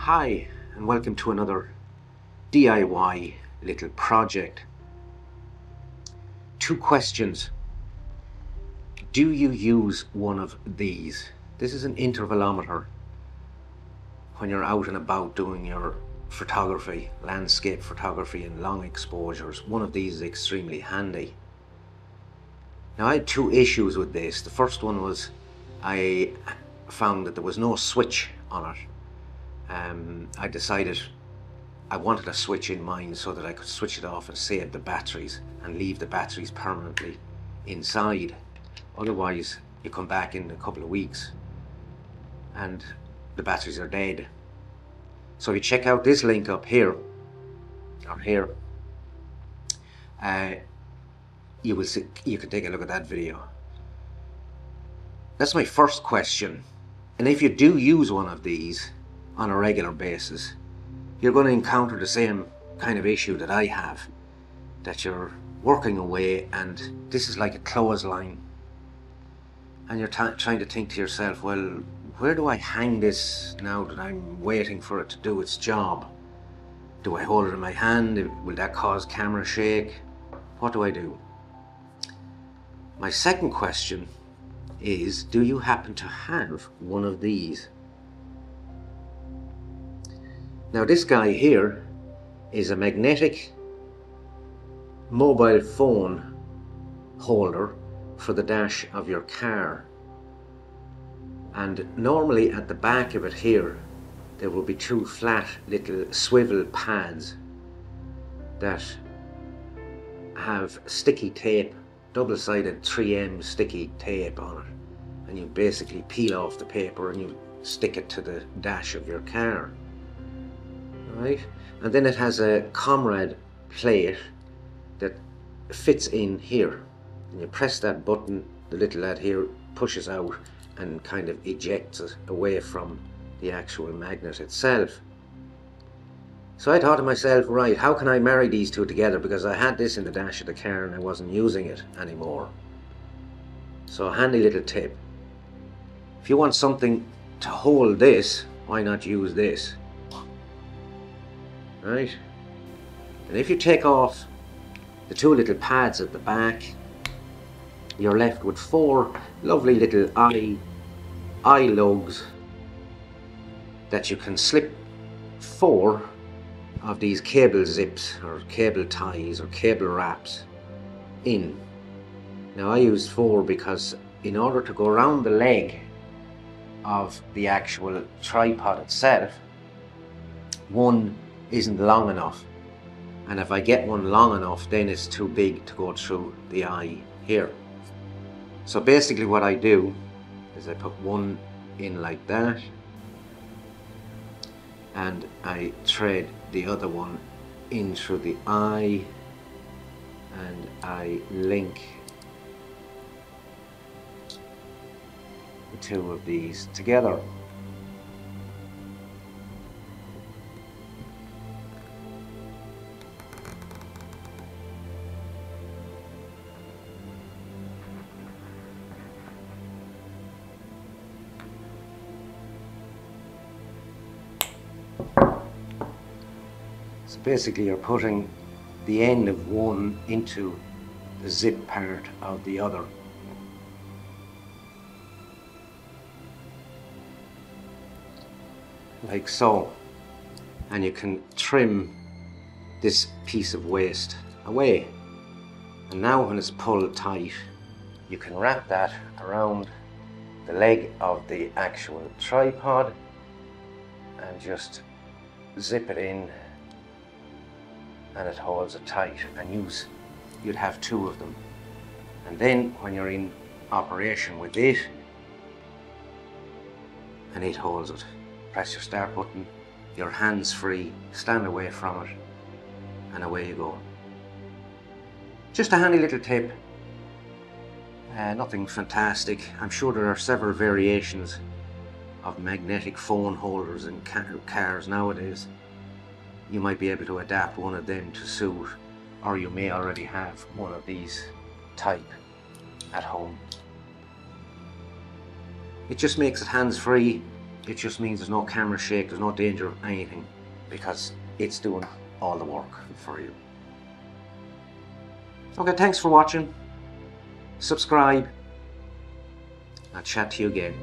Hi, and welcome to another DIY little project. 2 questions. Do you use one of these? This is an intervalometer. When you're out and about doing your photography, landscape photography and long exposures, one of these is extremely handy. Now I had 2 issues with this. The first one was I found that there was no switch on it. I decided I wanted a switch in mind so that I could switch it off and save the batteries and leave the batteries permanently inside. Otherwise you come back in a couple of weeks and the batteries are dead. So if you check out this link up here or here, you will see, you can take a look at that video. That's my first question. And if you do use one of these on a regular basis, you're going to encounter the same kind of issue that I have, that you're working away and this is like a clothesline and you're trying to think to yourself, well, where do I hang this now that I'm waiting for it to do its job? Do I hold it in my hand? Will that cause camera shake? What do I do? My second question is, do you happen to have one of these? Now this guy here is a magnetic mobile phone holder for the dash of your car, and normally at the back of it here there will be 2 flat little swivel pads that have sticky tape, double-sided 3M sticky tape on it, and you basically peel off the paper and you stick it to the dash of your car. Right? And then it has a comrade plate that fits in here, and you press that button, the little lad here pushes out and kind of ejects it away from the actual magnet itself. So I thought to myself, right, how can I marry these 2 together, because I had this in the dash of the car and I wasn't using it anymore. So a handy little tip: if you want something to hold this, why not use this? Right? And if you take off the 2 little pads at the back, you're left with 4 lovely little eye lugs that you can slip 4 of these cable zips or cable ties or cable wraps in. Now I used 4 because in order to go around the leg of the actual tripod itself, 1 isn't long enough, and if I get one long enough then it's too big to go through the eye here. So basically what I do is I put 1 in like that and I thread the other one in through the eye and I link the 2 of these together. So basically you're putting the end of 1 into the zip part of the other. Like so. And you can trim this piece of waste away. And now when it's pulled tight, you can wrap that around the leg of the actual tripod and just zip it in, and it holds it tight, and you'd have 2 of them. And then when you're in operation with it and it holds it, press your start button, your hands free, stand away from it, and away you go. Just a handy little tip, nothing fantastic. I'm sure there are several variations of magnetic phone holders in cars nowadays. You might be able to adapt one of them to suit, or you may already have one of these type at home. It just makes it hands-free, it just means there's no camera shake, there's no danger of anything, because it's doing all the work for you. Okay, thanks for watching. Subscribe. I'll chat to you again.